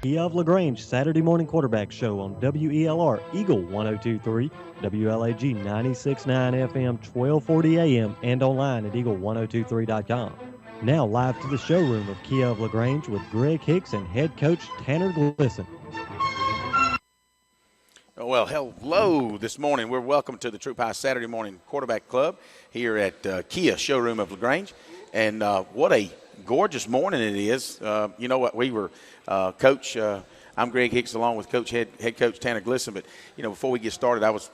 Kia of LaGrange Saturday morning quarterback show on WELR Eagle 102.3, WLAG 96.9 FM, 1240 AM, and online at eagle1023.com. Now live to the showroom of Kia of LaGrange with Greg Hicks and head coach Tanner Glisson. Well, hello this morning. We're welcome to the Troup High Saturday morning quarterback club here at Kia showroom of LaGrange. And what a gorgeous morning it is. You know what, we were Coach, I'm Greg Hicks along with head coach Tanner Glisson. But, you know, before we get started, I was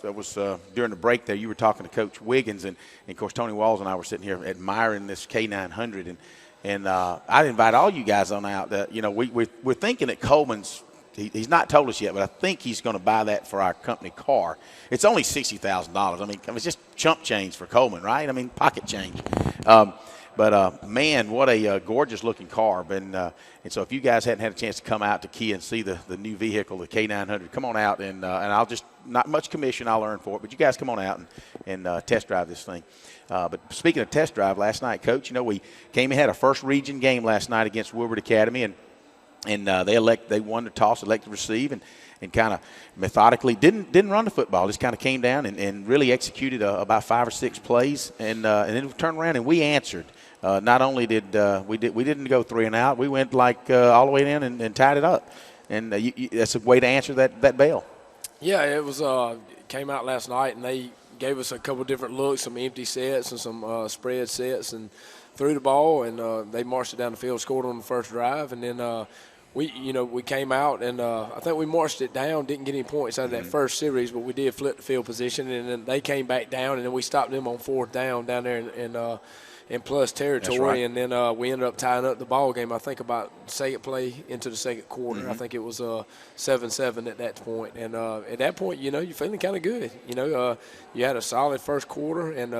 during the break there, you were talking to Coach Wiggins. And of course, Tony Walls and I were sitting here admiring this K900. And I'd invite all you guys on out. That, you know, we're thinking that Coleman's, he's not told us yet, but I think he's going to buy that for our company car. It's only $60,000. I mean, it's just chump change for Coleman, right? I mean, pocket change. But man, what a gorgeous-looking car. And so if you guys hadn't had a chance to come out to Kia and see the new vehicle, the K900, come on out. And I'll just – not much commission I'll earn for it, but you guys come on out and test drive this thing. But speaking of test drive, last night, Coach, you know, we came and had a first region game last night against Woodward Academy, and they won the toss, elected to receive, and kind of methodically didn't run the football. Just kind of came down and really executed about 5 or 6 plays, and then we turned around and we answered. Not only did we didn't go 3 and out, we went like all the way in and tied it up, and that's a way to answer that bail. Yeah, it was came out last night, and they gave us a couple different looks, some empty sets and some spread sets, and threw the ball, and they marched it down the field, scored on the first drive, and then we came out, and I think we marched it down, didn't get any points out of that first series, but we did flip the field position, and then they came back down, and then we stopped them on 4th down there in plus territory. Right. And then we ended up tying up the ball game, I think, about second play into the second quarter. I think it was 7-7 at that point. And at that point, you know, you're feeling kind of good. You know, you had a solid first quarter, and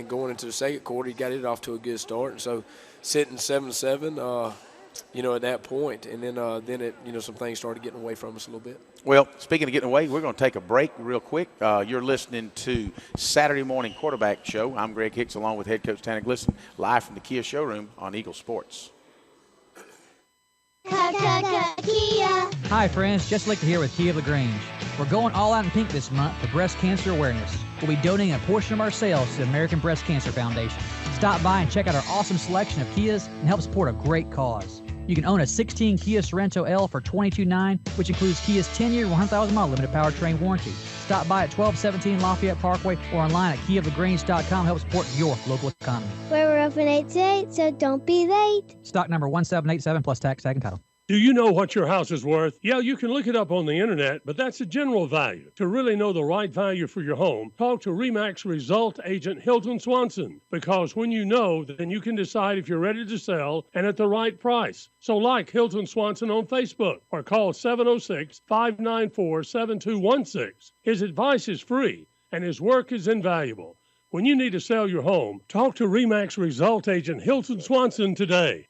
going into the second quarter, you got it off to a good start. And so sitting 7-7, you know, at that point, and then it, you know, some things started getting away from us a little bit. Well, speaking of getting away, we're going to take a break real quick. You're listening to Saturday Morning Quarterback Show. I'm Greg Hicks along with head coach Tanner Glisson, live from the Kia showroom on Eagle Sports. Kia. Hi, friends. Just Lictor here with Kia of LaGrange. We're going all out in pink this month for breast cancer awareness. We'll be donating a portion of our sales to the American Breast Cancer Foundation. Stop by and check out our awesome selection of Kias and help support a great cause. You can own a 16 Kia Sorento L for $22,900, which includes Kia's 10-year, 100,000-mile limited powertrain warranty. Stop by at 1217 Lafayette Parkway or online at KiaofLaGrange.com to help support your local economy. We're open 8 to 8, so don't be late. Stock number 1787 plus tax, tag, and title. Do you know what your house is worth? Yeah, you can look it up on the internet, but that's a general value. To really know the right value for your home, talk to RE/MAX Result Agent Hilton Swanson. Because when you know, then you can decide if you're ready to sell and at the right price. So like Hilton Swanson on Facebook or call 706-594-7216. His advice is free and his work is invaluable. When you need to sell your home, talk to RE/MAX Result Agent Hilton Swanson today.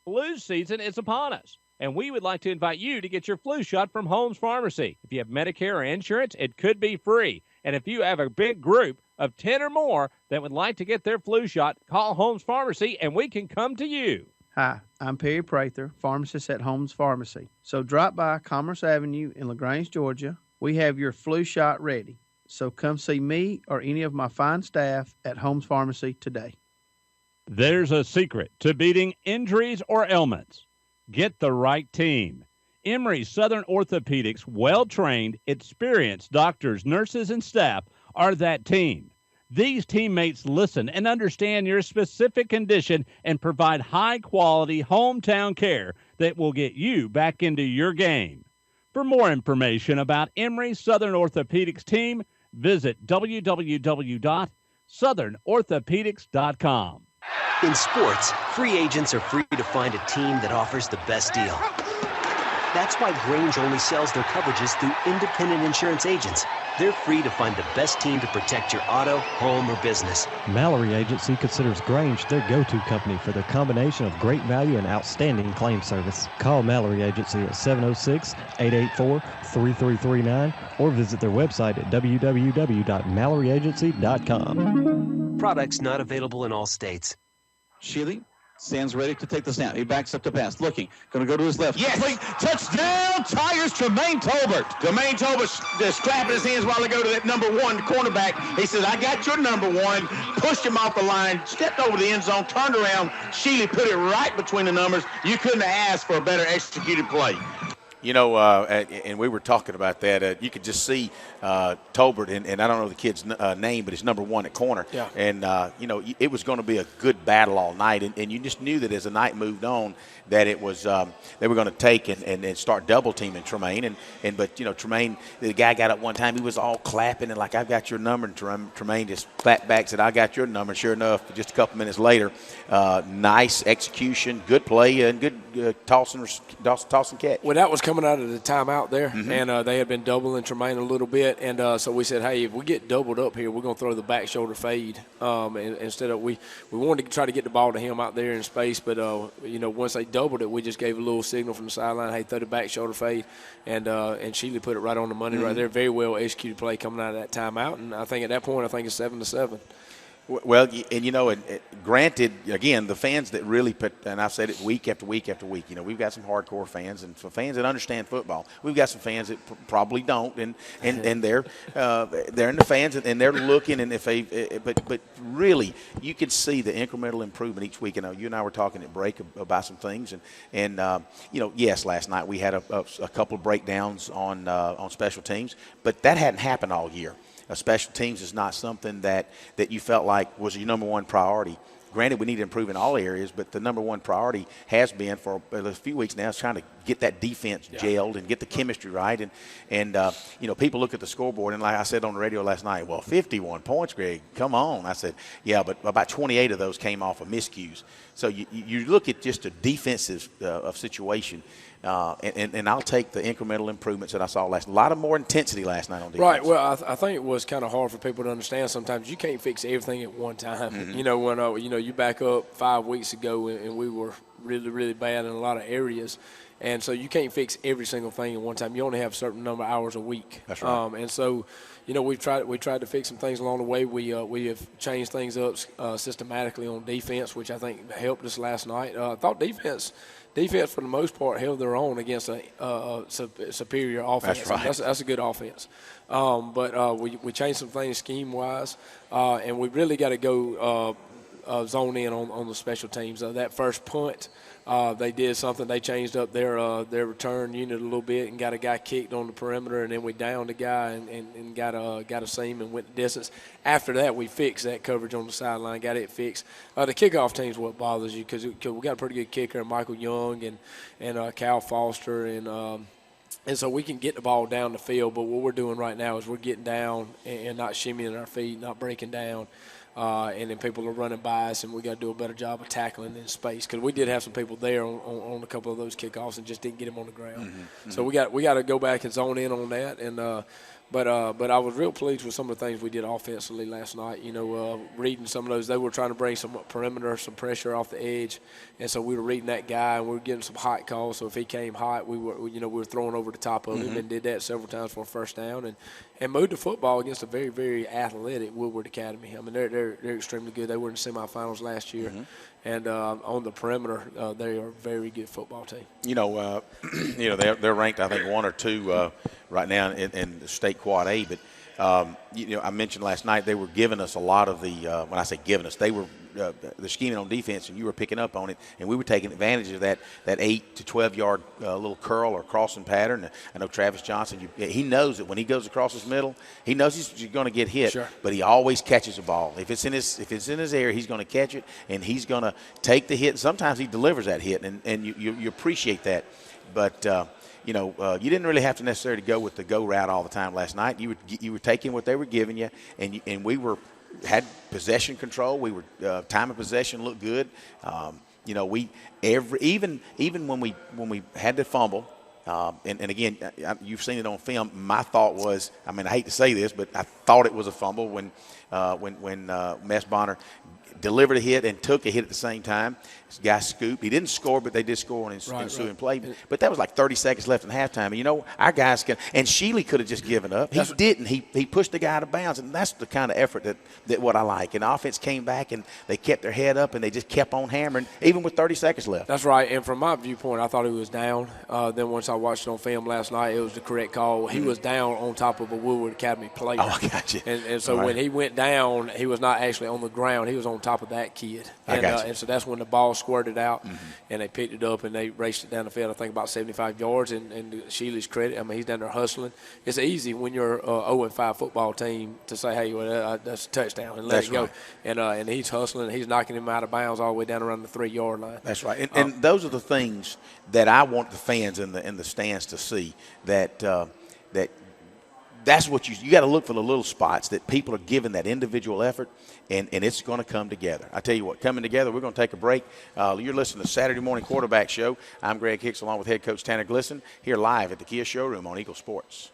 Flu season is upon us, and we would like to invite you to get your flu shot from Holmes Pharmacy. If you have Medicare or insurance, it could be free. And if you have a big group of 10 or more that would like to get their flu shot, call Holmes Pharmacy, and we can come to you. Hi, I'm Perry Prather, pharmacist at Holmes Pharmacy. So drop by Commerce Avenue in LaGrange, Georgia. We have your flu shot ready. So come see me or any of my fine staff at Holmes Pharmacy today. There's a secret to beating injuries or ailments. Get the right team. Emory Southern Orthopedics' well-trained, experienced doctors, nurses, and staff are that team. These teammates listen and understand your specific condition and provide high-quality hometown care that will get you back into your game. For more information about Emory Southern Orthopedics team, visit www.southernorthopedics.com. In sports, free agents are free to find a team that offers the best deal. That's why Grange only sells their coverages through independent insurance agents. They're free to find the best team to protect your auto, home, or business. Mallory Agency considers Grange their go-to company for their combination of great value and outstanding claim service. Call Mallory Agency at 706-884-3339 or visit their website at www.malloryagency.com. Products not available in all states. Chili, Stands ready to take the snap. He backs up to pass. Looking. Going to go to his left. Yes. Complete. Touchdown, Tigers, Tremaine Tolbert. Jermaine Tolbert just clapping his hands while they go to that number 1 cornerback. He says, I got your number 1. Pushed him off the line, stepped over the end zone, turned around. Sheely put it right between the numbers. You couldn't have asked for a better executed play. You know, and we were talking about that. You could just see Tolbert, and I don't know the kid's name, but he's number 1 at corner. Yeah. And, you know, it was going to be a good battle all night. And you just knew that as the night moved on that it was they were going to take and start double teaming Tremaine. But, you know, Tremaine, the guy got up one time. He was all clapping and like, I've got your number. And Tremaine just clapped back, said, I got your number. Sure enough, just a couple minutes later, nice execution, good play, and good toss and catch. Well, that was coming out of the timeout there, and they had been doubling Tremaine a little bit, and so we said, hey, if we get doubled up here, we're going to throw the back shoulder fade. And instead of we wanted to try to get the ball to him out there in space, but you know, once they doubled it, we just gave a little signal from the sideline, hey, throw the back shoulder fade, and Sheely put it right on the money right there. Very well executed play coming out of that timeout, and I think at that point, I think it's 7-7. Well, and you know, granted, again, the fans that really put, and I've said it week after week after week, you know, we've got some hardcore fans and some fans that understand football. We've got some fans that probably don't, and they're in the fans and they're looking, and if they, but really, you could see the incremental improvement each week. You know, you and I were talking at break about some things, and you know, yes, last night we had a couple of breakdowns on special teams, but that hadn't happened all year. Special teams is not something that you felt like was your number 1 priority. Granted, we need to improve in all areas, but the number 1 priority has been for a few weeks now is trying to get that defense gelled and get the chemistry right. And you know, people look at the scoreboard, and like I said on the radio last night, well, 51 points, Greg, come on. I said, yeah, but about 28 of those came off of miscues. So you look at just a defensive situation. And I'll take the incremental improvements that I saw last. A lot of more intensity last night on defense. Right. Well, I think it was kind of hard for people to understand. Sometimes you can't fix everything at one time. You know, when you know, you back up 5 weeks ago and we were really, really bad in a lot of areas, and so you can't fix every single thing at one time. You only have a certain number of hours a week. That's right. And so, you know, we tried to fix some things along the way. We have changed things up systematically on defense, which I think helped us last night. I thought defense for the most part held their own against a superior offense. That's right. That's a good offense. But we changed some things scheme-wise, and we really got to go zone in on the special teams. That first punt, they did something. They changed up their return unit a little bit and got a guy kicked on the perimeter, and then we downed a guy and got a seam and went the distance. After that, we fixed that coverage on the sideline, got it fixed. The kickoff team's what bothers you because we got a pretty good kicker, Michael Young and Cal Foster, and so we can get the ball down the field. But what we're doing right now is we're getting down and not shimmying our feet, not breaking down. And then people are running by us, and we got to do a better job of tackling in space because we did have some people there on a couple of those kickoffs and just didn't get them on the ground. So we got to go back and zone in on that. And but I was real pleased with some of the things we did offensively last night. You know, reading some of those, they were trying to bring some perimeter, some pressure off the edge, and so we were reading that guy, and we were getting some hot calls. So if he came hot, we were throwing over the top of him and did that several times for a first down and moved the football against a very, very athletic Woodward Academy. I mean, they're extremely good. They were in the semifinals last year. And on the perimeter, they are a very good football team. You know, they're ranked, I think, 1 or 2 right now in the state quad A. But I mentioned last night they were giving us a lot of the. When I say giving us, they were the scheming on defense, and you were picking up on it, and we were taking advantage of that 8 to 12 yard little curl or crossing pattern. I know Travis Johnson. He knows that when he goes across his middle, he knows he's going to get hit. Sure. But he always catches the ball. If it's in his area, he's going to catch it, and he's going to take the hit. Sometimes he delivers that hit, and you appreciate that. But you didn't really have to necessarily go with the go route all the time last night. You were taking what they were giving you, and we had possession control. We were time of possession looked good. Even when we had to fumble, and again, you've seen it on film. My thought was, I mean, I hate to say this, but I thought it was a fumble when Mess Bonner delivered a hit and took a hit at the same time. This guy scooped. He didn't score, but they did score on ensuing play. But that was like 30 seconds left in halftime. And, you know, our guys can – and Shealy could have just given up. He didn't. He pushed the guy out of bounds, and that's the kind of effort that what I like. And the offense came back, and they kept their head up, and they just kept on hammering, even with 30 seconds left. That's right. And from my viewpoint, I thought he was down. Then once I watched it on film last night, it was the correct call. He was down on top of a Woodward Academy player. Oh, I got you. And so when he went down, he was not actually on the ground. He was on top of that kid. And so that's when the ball squirted out, and they picked it up, and they raced it down the field, I think about 75 yards. And to Shealy's credit, I mean, he's down there hustling. It's easy when you're a 0-5 football team to say, hey, well, that's a touchdown, and let it go. Right. And he's hustling, and he's knocking him out of bounds all the way down around the 3-yard line. That's right. And those are the things that I want the fans in the stands to see, that's what you got to look for, the little spots that people are giving that individual effort, and it's going to come together. I tell you what, coming together, we're going to take a break. You're listening to Saturday Morning Quarterback Show. I'm Greg Hicks along with head coach Tanner Glisson here live at the Kia showroom on Eagle Sports.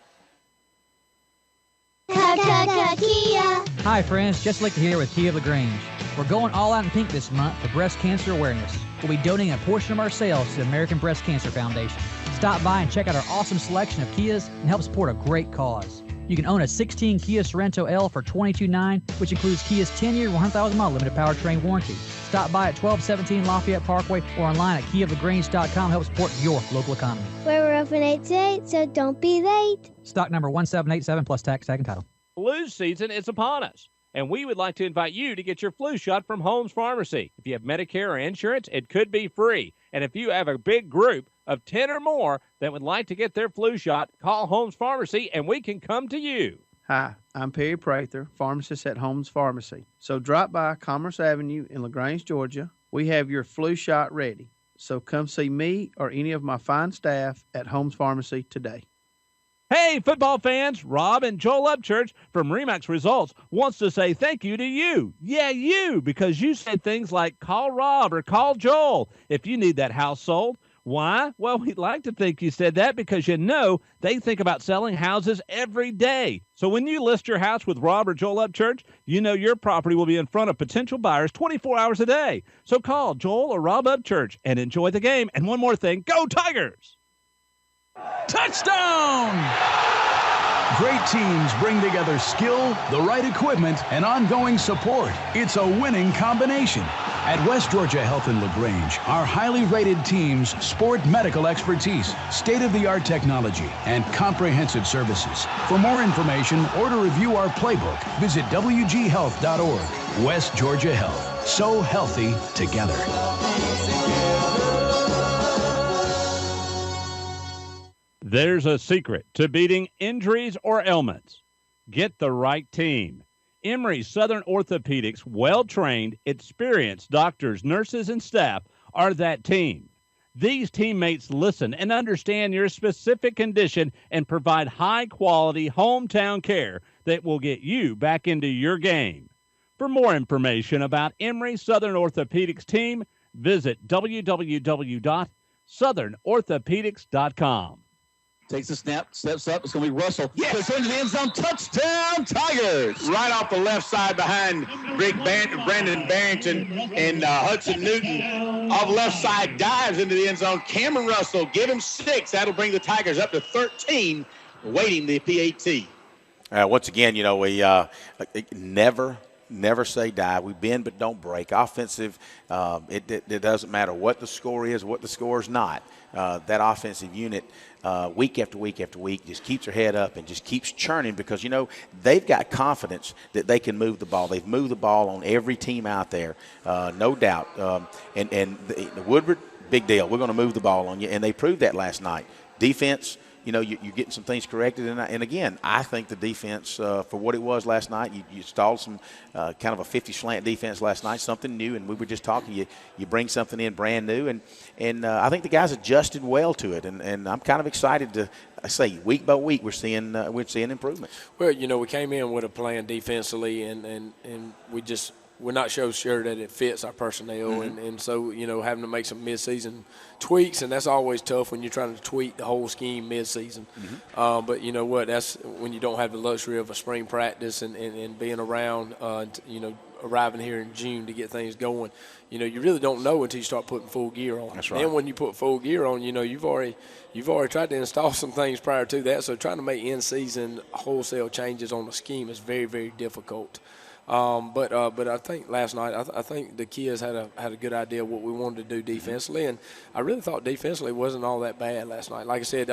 Hi friends, Jess Lichter here with Kia of LaGrange. We're going all out in pink this month for breast cancer awareness. We'll be donating a portion of our sales to the American Breast Cancer Foundation. Stop by and check out our awesome selection of Kias and help support a great cause. You can own a 16 Kia Sorento L for $22,900, which includes Kia's 10-year, 100,000-mile limited powertrain warranty. Stop by at 1217 Lafayette Parkway or online at KiaofLaGrange.com to help support your local economy. We're open 8 to 8, so don't be late. Stock number 1787 plus tax, tag, and title. Flu season is upon us, and we would like to invite you to get your flu shot from Holmes Pharmacy. If you have Medicare or insurance, it could be free. And if you have a big group of 10 or more that would like to get their flu shot, call Holmes Pharmacy, and we can come to you. Hi, I'm Perry Prather, pharmacist at Holmes Pharmacy. So drop by Commerce Avenue in LaGrange, Georgia. We have your flu shot ready. So come see me or any of my fine staff at Holmes Pharmacy today. Hey, football fans, Rob and Joel Upchurch from Remax Results wants to say thank you to you. Yeah, you, because you said things like call Rob or call Joel if you need that house sold. Why? Well, we'd like to think you said that because you know they think about selling houses every day. So when you list your house with Rob or Joel Upchurch, you know your property will be in front of potential buyers 24 hours a day. So call Joel or Rob Upchurch and enjoy the game. And one more thing, go Tigers! Touchdown! Great teams bring together skill, the right equipment, and ongoing support. It's a winning combination. At West Georgia Health in LaGrange, our highly rated teams sport medical expertise, state-of-the-art technology, and comprehensive services. For more information or to review our playbook, visit wghealth.org. West Georgia Health. So healthy together. There's a secret to beating injuries or ailments. Get the right team. Emory Southern Orthopedics' well-trained, experienced doctors, nurses, and staff are that team. These teammates listen and understand your specific condition and provide high-quality hometown care that will get you back into your game. For more information about Emory Southern Orthopedics team, visit www.southernorthopedics.com. Takes the snap, steps up. It's going to be Russell. Yes. Puts into the end zone. Touchdown, Tigers. Right off the left side behind Brandon Barrington and Hudson Newton. Off left side, dives into the end zone. Cameron Russell, give him 6. That'll bring the Tigers up to 13, waiting the PAT. Once again, you know, we never say die. We bend but don't break. Offensive, it doesn't matter what the score is, what the score is not. That offensive unit, week after week after week, just keeps their head up and just keeps churning because, you know, they've got confidence that they can move the ball. They've moved the ball on every team out there, no doubt. And the Woodward, big deal. We're going to move the ball on you, and they proved that last night. Defense, you know, you're getting some things corrected. And again, I think the defense, for what it was last night, you installed some kind of a 50 slant defense last night, something new. And we were just talking, you bring something in brand new. And I think the guys adjusted well to it. And I'm kind of excited to say week by week we're seeing improvement. Well, you know, we came in with a plan defensively, and we're not so sure that it fits our personnel. And so, you know, having to make some midseason tweaks, and that's always tough when you're trying to tweak the whole scheme midseason. But you know what, that's when you don't have the luxury of a spring practice and being around, you know, arriving here in June to get things going. You really don't know until you start putting full gear on. That's right. Then when you put full gear on, you've already tried to install some things prior to that. So trying to make in-season wholesale changes on the scheme is very, very difficult. But I think last night, I think the Kias had a good idea of what we wanted to do defensively, and I really thought defensively wasn't all that bad last night. Like I said,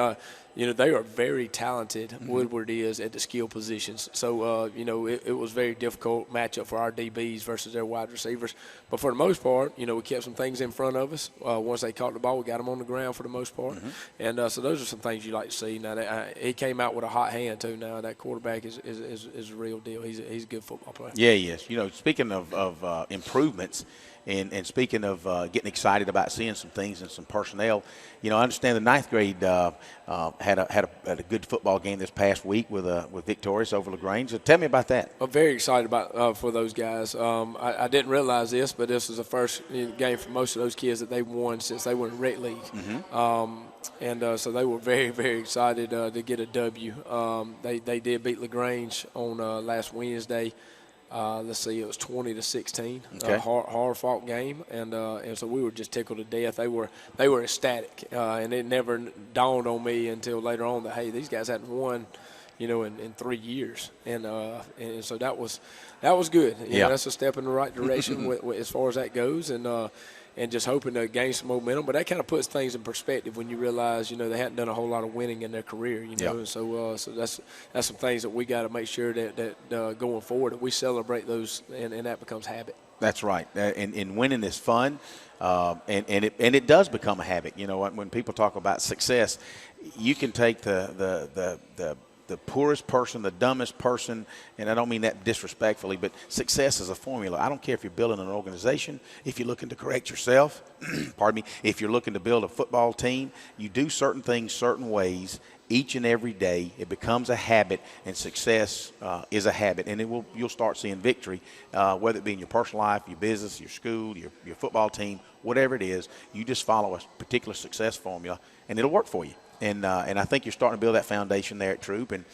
they are very talented. Woodward is at the skill positions, so it was very difficult matchup for our DBs versus their wide receivers. But for the most part, we kept some things in front of us. Once they caught the ball, we got them on the ground for the most part, and so those are some things you like to see. Now he came out with a hot hand too. Now that quarterback is a real deal. He's a good football player. Yeah, he is. Speaking of improvements and speaking of getting excited about seeing some things and some personnel, I understand the ninth grade had a good football game this past week with victorious over LaGrange. So tell me about that. I'm very excited about for those guys. I didn't realize this, but this was the first game for most of those kids that they've won since they were in Rec League. And so they were very, very excited to get a W. They did beat LaGrange on last Wednesday. Let's see, it was 20-16. Okay. Hard fought game, and so we were just tickled to death. They were ecstatic, and it never dawned on me until later on that hey, these guys hadn't won, in 3 years, and so that was good. That's a step in the right direction as far as that goes, and just hoping to gain some momentum. But that kind of puts things in perspective when you realize, they hadn't done a whole lot of winning in their career, And so that's some things that we got to make sure that going forward that we celebrate those and that becomes habit. That's right. And winning is fun, and it does become a habit. When people talk about success, you can take the poorest person, the dumbest person, and I don't mean that disrespectfully, but success is a formula. I don't care if you're building an organization, if you're looking to correct yourself, pardon me, if you're looking to build a football team, you do certain things certain ways each and every day. It becomes a habit, and success is a habit, and you'll start seeing victory, whether it be in your personal life, your business, your school, your football team, whatever it is. You just follow a particular success formula, and it'll work for you. And I think you're starting to build that foundation there at Troup. And,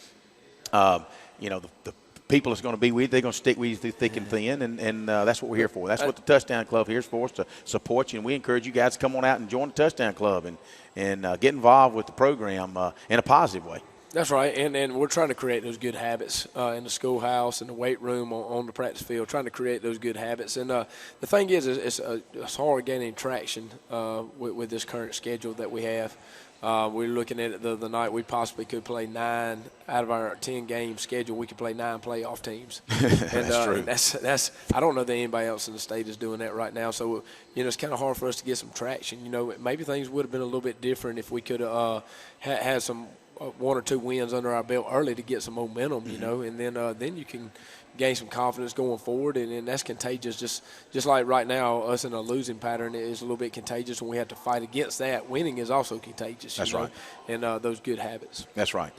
the people that's going to be with you, they're going to stick with you through thick and thin, and that's what we're here for. That's what the Touchdown Club here is for, us to support you. And we encourage you guys to come on out and join the Touchdown Club and get involved with the program in a positive way. That's right, and we're trying to create those good habits in the schoolhouse, in the weight room, on the practice field, trying to create those good habits. And the thing is, it's hard gaining traction with this current schedule that we have. We were looking at it the other night. We possibly could play 9 out of our 10-game schedule. We could play 9 playoff teams. And, that's true. That's I don't know that anybody else in the state is doing that right now. So it's kind of hard for us to get some traction. Maybe things would have been a little bit different if we could have had some 1 or 2 wins under our belt early to get some momentum. And then you can gain some confidence going forward, and that's contagious. Just like right now, us in a losing pattern is a little bit contagious, and we have to fight against that. Winning is also contagious. That's right. And those good habits. That's right.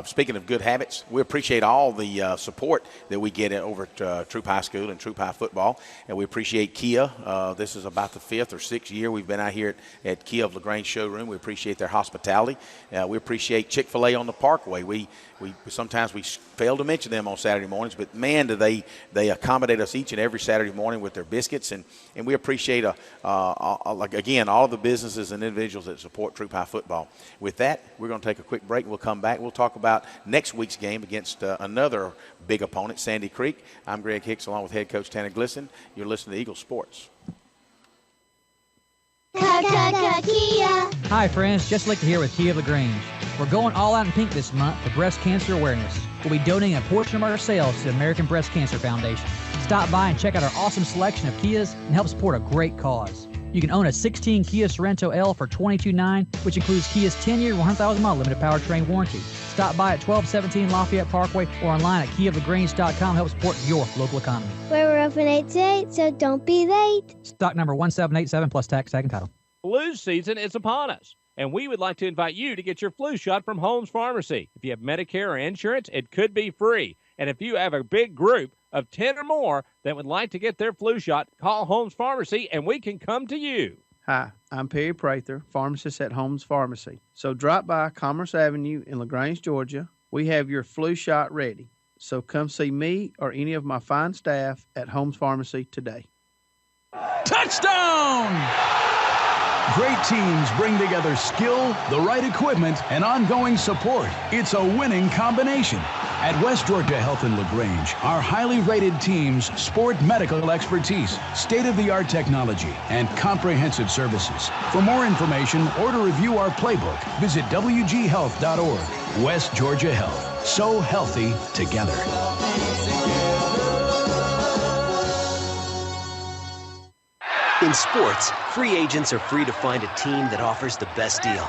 Speaking of good habits, we appreciate all the support that we get over at Troup High School and Troup High football, and we appreciate Kia. This is about the 5th or 6th year we've been out here at Kia of LaGrange showroom. We appreciate their hospitality. We appreciate Chick-fil-A on the Parkway. We sometimes fail to mention them on Saturday mornings, but man, do they accommodate us each and every Saturday morning with their biscuits, and we appreciate again all of the businesses and individuals that support Troup High football. With that, we're going to take a quick break. We'll come back. We'll talk about next week's game against another big opponent, Sandy Creek. I'm Greg Hicks, along with head coach Tanner Glisson. You're listening to Eagle Sports. Kia. Hi friends, Just Lichter here with Kia of LaGrange. We're going all out in pink this month for breast cancer awareness. We'll be donating a portion of our sales to the American Breast Cancer Foundation. Stop by and check out our awesome selection of Kias and help support a great cause. You can own a 16 Kia Sorento L for $22,900, which includes Kia's 10-year, 100,000-mile limited powertrain warranty. Stop by at 1217 Lafayette Parkway or online at KiaofLaGrange.com to help support your local economy. We're open 8 to 8, so don't be late. Stock number 1787 plus tax, tag, and title. Flu season is upon us, and we would like to invite you to get your flu shot from Holmes Pharmacy. If you have Medicare or insurance, it could be free. And if you have a big group of 10 or more that would like to get their flu shot, call Holmes Pharmacy, and we can come to you. Hi, I'm Perry Prather, pharmacist at Holmes Pharmacy. So drop by Commerce Avenue in LaGrange, Georgia. We have your flu shot ready. So come see me or any of my fine staff at Holmes Pharmacy today. Touchdown! Great teams bring together skill, the right equipment, and ongoing support. It's a winning combination. At West Georgia Health in LaGrange, our highly rated teams sport medical expertise, state-of-the-art technology, and comprehensive services. For more information or to review our playbook, visit wghealth.org. West Georgia Health. So healthy together. In sports, free agents are free to find a team that offers the best deal.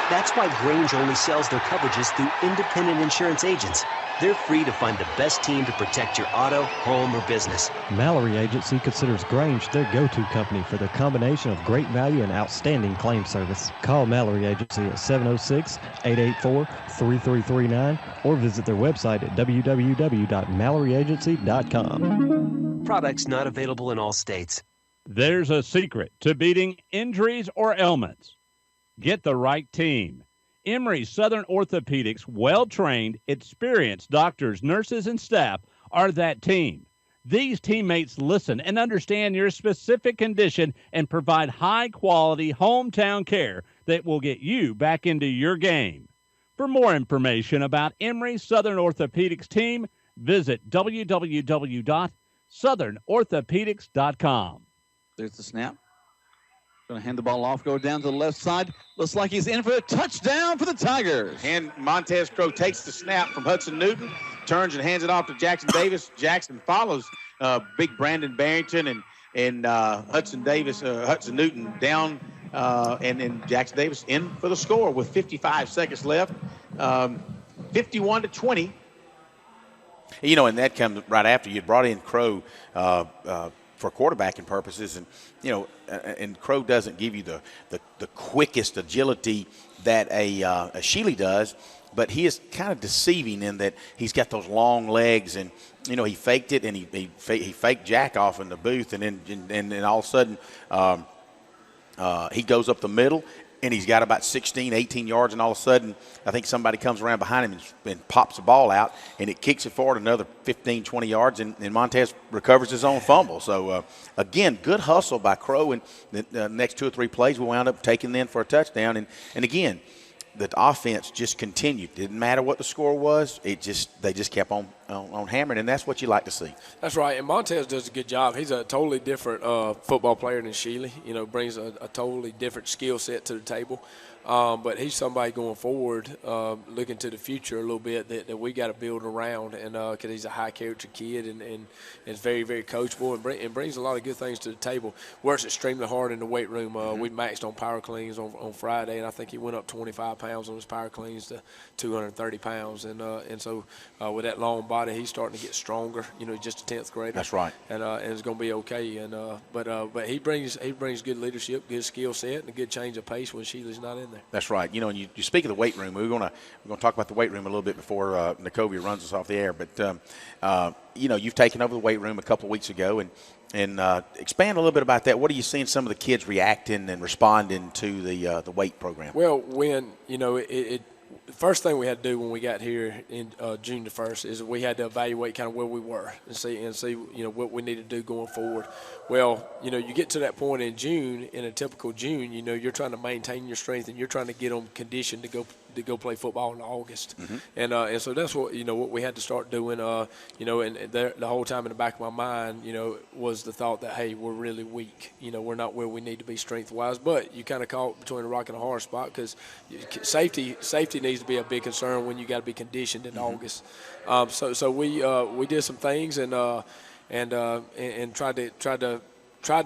That's why Grange only sells their coverages through independent insurance agents. They're free to find the best team to protect your auto, home, or business. Mallory Agency considers Grange their go-to company for their combination of great value and outstanding claim service. Call Mallory Agency at 706-884-3339 or visit their website at www.malloryagency.com. Products not available in all states. There's a secret to beating injuries or ailments. Get the right team. Emory Southern Orthopedics' well-trained, experienced doctors, nurses, and staff are that team. These teammates listen and understand your specific condition and provide high-quality hometown care that will get you back into your game. For more information about Emory Southern Orthopedics team, visit www.southernorthopedics.com. There's the snap. Going to hand the ball off, go down to the left side. Looks like he's in for a touchdown for the Tigers. And Montez Crow takes the snap from Hudson Newton, turns and hands it off to Jackson Davis. Jackson follows big Brandon Barrington and Hudson Newton down, and then Jackson Davis in for the score with 55 seconds left, 51-20. You know, and that comes right after you brought in Crow for quarterbacking purposes, and and Crow doesn't give you the quickest agility that a Shealy does, but he is kind of deceiving in that he's got those long legs, and he faked it, and he faked Jack off in the booth, and then all of a sudden he goes up the middle, and he's got about 16, 18 yards, and all of a sudden I think somebody comes around behind him and pops the ball out, and it kicks it forward another 15, 20 yards, and Montez recovers his own fumble. So, again, good hustle by Crow, and the next 2 or 3 plays we wound up taking them for a touchdown. And again, the offense just continued. Didn't matter what the score was. They just kept on hammering, and that's what you like to see. That's right, and Montez does a good job. He's a totally different football player than Shealy. Brings a totally different skill set to the table. But he's somebody going forward, looking to the future a little bit that we got to build around, and because he's a high-character kid and is very, very coachable and brings a lot of good things to the table. Works extremely hard in the weight room. We maxed on power cleans on Friday, and I think he went up 25 pounds on his power cleans to 230 pounds. And so with that long body, he's starting to get stronger. He's just a 10th grader. That's right. And it's going to be okay. But he brings good leadership, good skill set, and a good change of pace when Shealy's not in there. That's right. And you speak of the weight room. We're going to talk about the weight room a little bit before Nicovia runs us off the air. But you've taken over the weight room a couple of weeks ago, and expand a little bit about that. What are you seeing some of the kids reacting and responding to the weight program? Well, when the first thing we had to do when we got here in June the 1st is we had to evaluate kind of where we were and see what we need to do going forward. Well, you get to that point in June, in a typical June, you're trying to maintain your strength and you're trying to get them conditioned to go play football in August. Mm-hmm. And so that's what what we had to start doing. And the whole time in the back of my mind, was the thought that, hey, we're really weak. We're not where we need to be strength wise. But you kind of caught between a rock and a hard spot because safety needs to be a big concern when you got to be conditioned in August. So we did some things and tried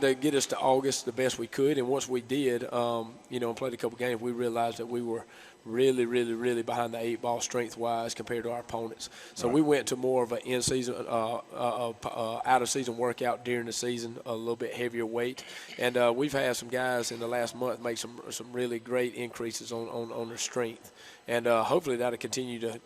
to get us to August the best we could. And once we did, and played a couple games, we realized that we were really, really, really behind the 8 ball strength-wise compared to our opponents. So we went to more of an in-season, out-of-season workout during the season, a little bit heavier weight. And we've had some guys in the last month make some really great increases on their strength. And hopefully that'll continue to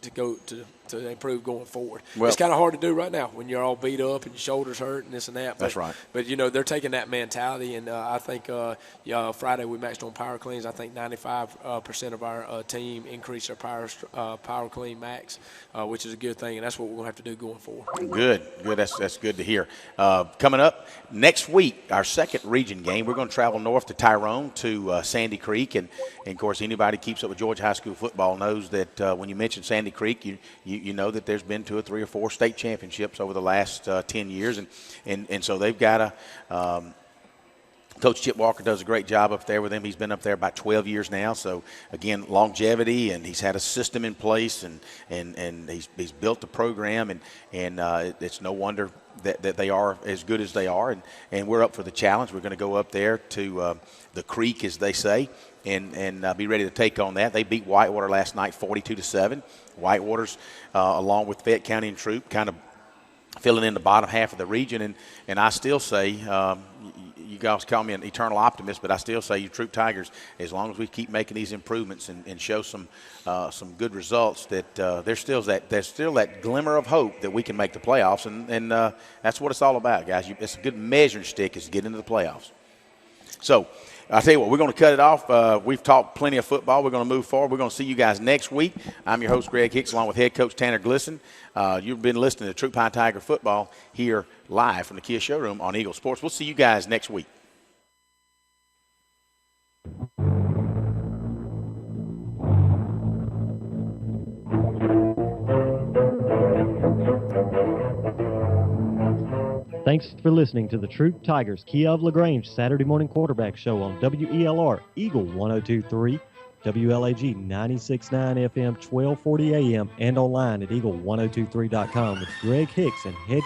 to improve going forward. Well, it's kind of hard to do right now when you're all beat up and your shoulders hurt and this and that. That's right. But, they're taking that mentality, and I think Friday we matched on power cleans. I think 95% of our team increased their power clean max, which is a good thing, and that's what we're going to have to do going forward. Good. That's good to hear. Coming up next week, our second region game, we're going to travel north to Tyrone to Sandy Creek, and of course anybody who keeps up with Georgia high school football knows that when you mention Sandy Creek, you know that there's been 2 or 3 or 4 state championships over the last 10 years, and so they've got Coach Chip Walker does a great job up there with them. He's been up there about 12 years now. So, again, longevity, and he's had a system in place, and he's built the program, and it's no wonder that they are as good as they are. And we're up for the challenge. We're going to go up there to the creek, as they say, and be ready to take on that. They beat Whitewater last night 42-7. Whitewater's, along with Fayette County and Troup, kind of filling in the bottom half of the region. And I still say, you guys call me an eternal optimist, but I still say you Troup Tigers, as long as we keep making these improvements and show some good results, that there's still that glimmer of hope that we can make the playoffs, and that's what it's all about, guys. It's a good measuring stick is to get into the playoffs. So I'll tell you what, we're going to cut it off. We've talked plenty of football. We're going to move forward. We're going to see you guys next week. I'm your host, Greg Hicks, along with head coach Tanner Glisson. You've been listening to Troup High Tiger Football here live from the Kia Showroom on Eagle Sports. We'll see you guys next week. Thanks for listening to the Troup Tigers Kia of LaGrange Saturday morning quarterback show on WELR Eagle 102.3, WLAG 96.9 FM, 1240 AM, and online at eagle1023.com with Greg Hicks and head